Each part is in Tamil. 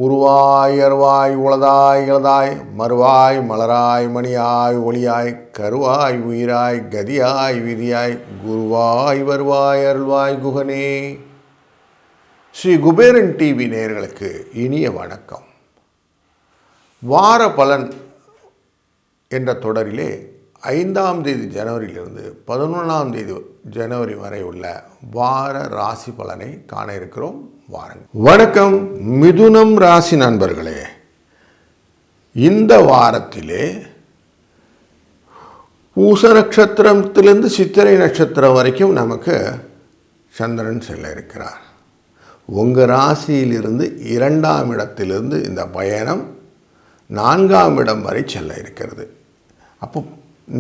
உருவாய் அருவாய் உளதாய் இளதாய் மறுவாய் மலராய் மணியாய் ஒளியாய் கருவாய் உயிராய் கதியாய் விதியாய் குருவாய் வருவாய் அருள்வாய் குகனே. ஸ்ரீ குபேரன் டிவி நேயர்களுக்கு இனிய வணக்கம். வார பலன் என்ற தொடரிலே 5ஆம் தேதி ஜனவரியிலிருந்து 11ஆம் தேதி ஜனவரி வரை உள்ள வார ராசி பலனை காண இருக்கிறோம். வாருங்கள். வணக்கம் மிதுனம் ராசி நண்பர்களே. இந்த வாரத்திலே பூச நட்சத்திரத்திலிருந்து சித்திரை நட்சத்திரம் வரைக்கும் நமக்கு சந்திரன் செல்ல இருக்கிறார். உங்கள் ராசியிலிருந்து 2ஆம் இடத்திலிருந்து இந்த பயணம் 4ஆம் இடம் வரை செல்ல இருக்கிறது. அப்போ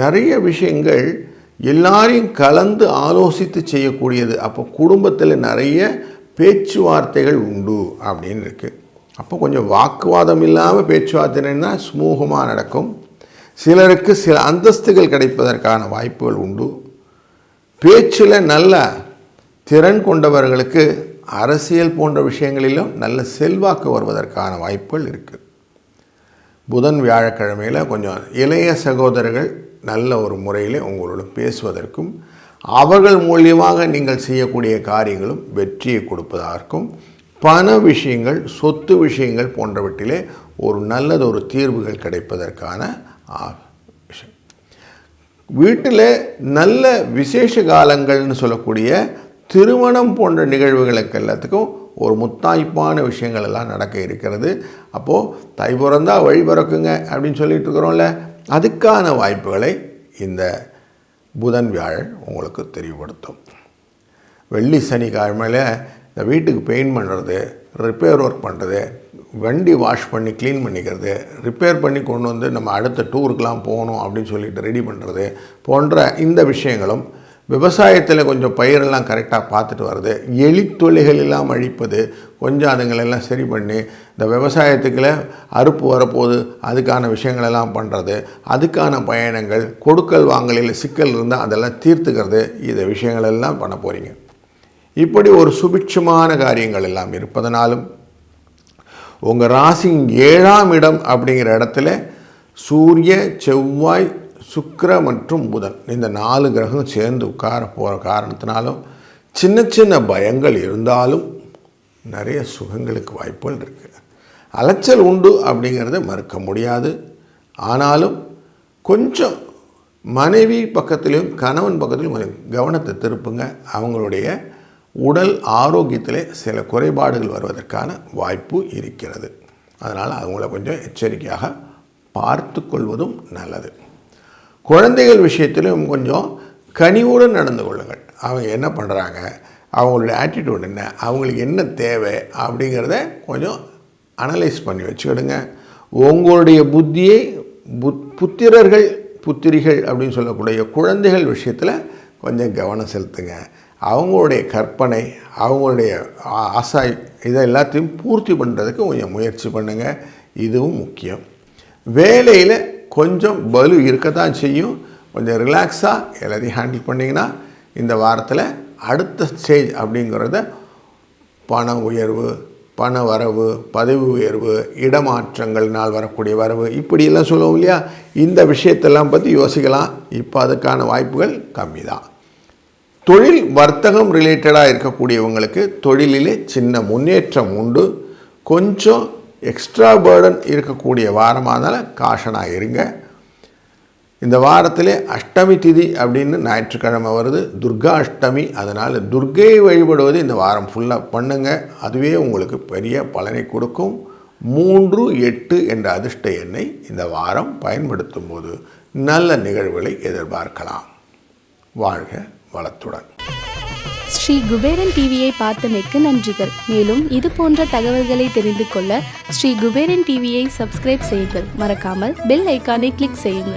நிறைய விஷயங்கள் எல்லாரையும் கலந்து ஆலோசித்து செய்யக்கூடியது. அப்போ குடும்பத்தில் நிறைய பேச்சுவார்த்தைகள் உண்டு அப்படின்னு இருக்குது. அப்போ கொஞ்சம் வாக்குவாதம் இல்லாமல் பேச்சுவார்த்தைன்னா சுமூகமாக நடக்கும். சிலருக்கு சில அந்தஸ்துகள் கிடைப்பதற்கான வாய்ப்புகள் உண்டு. பேச்சில் நல்ல திறன் கொண்டவர்களுக்கு அரசியல் போன்ற விஷயங்களிலும் நல்ல செல்வாக்கு வருவதற்கான வாய்ப்புகள் இருக்குது. புதன் வியாழக்கிழமையில் கொஞ்சம் இளைய சகோதரர்கள் நல்ல ஒரு முறையில் உங்களோட பேசுவதற்கும் அவர்கள் மூலியமாக நீங்கள் செய்யக்கூடிய காரியங்களும் வெற்றியை கொடுப்பதற்கும் பண விஷயங்கள் சொத்து விஷயங்கள் போன்றவற்றிலே ஒரு நல்லதொரு தீர்வுகள் கிடைப்பதற்கான விஷயம். வீட்டில் நல்ல விசேஷ காலங்கள்னு சொல்லக்கூடிய திருமணம் போன்ற நிகழ்வுகளுக்கு எல்லாத்துக்கும் ஒரு முத்தாய்ப்பான விஷயங்கள் எல்லாம் நடக்க இருக்கிறது. அப்போது தை பிறந்தா வழி பிறக்குங்க அப்படின்னு சொல்லிட்டு இருக்கிறோம்ல, அதுக்கான வாய்ப்புகளை இந்த புதன் வியாழன் உங்களுக்கு தெரியப்படுத்தும். வெள்ளி சனிக்கிழமையில் இந்த வீட்டுக்கு பெயிண்ட் பண்ணுறது, ரிப்பேர் ஒர்க் பண்ணுறது, வண்டி வாஷ் பண்ணி க்ளீன் பண்ணிக்கிறது, ரிப்பேர் பண்ணி கொண்டு வந்து நம்ம அடுத்த டூருக்கெலாம் போகணும் அப்படின்னு சொல்லிட்டு ரெடி பண்ணுறது போன்ற இந்த விஷயங்களும், விவசாயத்தில் கொஞ்சம் பயிரெல்லாம் கரெக்டாக பார்த்துட்டு வர்றது, எலித்தொல்லைகள் எல்லாம் அழிப்பது, கொஞ்சம் அதுங்களெல்லாம் சரி பண்ணி இந்த விவசாயத்துக்குள்ள அறுப்பு வரப்போகுது அதுக்கான விஷயங்களெல்லாம் பண்ணுறது, அதுக்கான பயணங்கள், கொடுக்கல் வாங்கலில் சிக்கல் இருந்தால் அதெல்லாம் தீர்த்துக்கிறது, இந்த விஷயங்களெல்லாம் பண்ண போகிறீங்க. இப்படி ஒரு சுபிட்சமான காரியங்கள் எல்லாம் இருப்பதனாலும் உங்கள் ராசி 7ஆம் இடம் அப்படிங்கிற இடத்துல சூரிய செவ்வாய் சுக்கிர மற்றும் புதன் இந்த 4 கிரகம் சேர்ந்து உட்கார போகிற காரணத்தினாலும் சின்ன சின்ன பயங்கள் இருந்தாலும் நிறைய சுகங்களுக்கு வாய்ப்புகள் இருக்குது. அலைச்சல் உண்டு அப்படிங்கிறத மறுக்க முடியாது. ஆனாலும் கொஞ்சம் மனைவி பக்கத்துலேயும் கணவன் பக்கத்துலையும் கொஞ்சம் கவனத்தை திருப்புங்க. அவங்களுடைய உடல் ஆரோக்கியத்திலே சில குறைபாடுகள் வருவதற்கான வாய்ப்பு இருக்கிறது. அதனால் அவங்கள கொஞ்சம் எச்சரிக்கையாக பார்த்து கொள்வதும் நல்லது. குழந்தைகள் விஷயத்திலும் கொஞ்சம் கனிவுடன் நடந்து கொள்ளுங்கள். அவங்க என்ன பண்ணுறாங்க, அவங்களுடைய ஆட்டிடியூட் என்ன, அவங்களுக்கு என்ன தேவை அப்படிங்கிறத கொஞ்சம் அனலைஸ் பண்ணி வச்சுக்கிடுங்க. உங்களுடைய புத்தியை புத்திரிகள் அப்படின்னு சொல்லக்கூடிய குழந்தைகள் விஷயத்தில் கொஞ்சம் கவனம் செலுத்துங்க. அவங்களுடைய கற்பனை, அவங்களுடைய ஆசை இதை எல்லாத்தையும் பூர்த்தி பண்ணுறதுக்கு கொஞ்சம் முயற்சி பண்ணுங்கள். இதுவும் முக்கியம். வேலையில் கொஞ்சம் பலு இருக்கத்தான் செய்யும். கொஞ்சம் ரிலாக்ஸாக எல்லாத்தையும் ஹேண்டில் பண்ணிங்கன்னா இந்த வாரத்தில் அடுத்த ஸ்டேஜ் அப்படிங்கிறத பண உயர்வு, பண வரவு, பதவி உயர்வு, இடமாற்றங்கள்னால் வரக்கூடிய வரவு, இப்படியெல்லாம் சொல்லுவோம் இல்லையா, இந்த விஷயத்தெல்லாம் பற்றி யோசிக்கலாம். இப்போ அதுக்கான வாய்ப்புகள் கம்மி தான். தொழில் வர்த்தகம் ரிலேட்டடாக இருக்கக்கூடியவங்களுக்கு தொழிலிலே சின்ன முன்னேற்றம் உண்டு. கொஞ்சம் எக்ஸ்ட்ரா பேர்டன் இருக்கக்கூடிய வாரமானால காஷனாக இருங்க. இந்த வாரத்திலே அஷ்டமி திதி அப்படின்னு ஞாயிற்றுக்கிழமை வருது, துர்கா அஷ்டமி. அதனால் துர்கையை வழிபடுவது இந்த வாரம் ஃபுல்லாக பண்ணுங்க. அதுவே உங்களுக்கு பெரிய பலனை கொடுக்கும். 3, 8 என்ற அதிர்ஷ்ட எண்ணை இந்த வாரம் பயன்படுத்தும் போது நல்ல நிகழ்வுகளை எதிர்பார்க்கலாம். வாழ்க வளத்துடன். ஸ்ரீ குபேரன் டிவியை பார்த்தமைக்கு நன்றிகள். மேலும் இது போன்ற தகவல்களை தெரிந்து கொள்ள ஸ்ரீ குபேரன் டிவியை சப்ஸ்கிரைப் செய்யுங்கள். மறக்காமல் பெல் ஐக்கானை கிளிக் செய்யுங்கள்.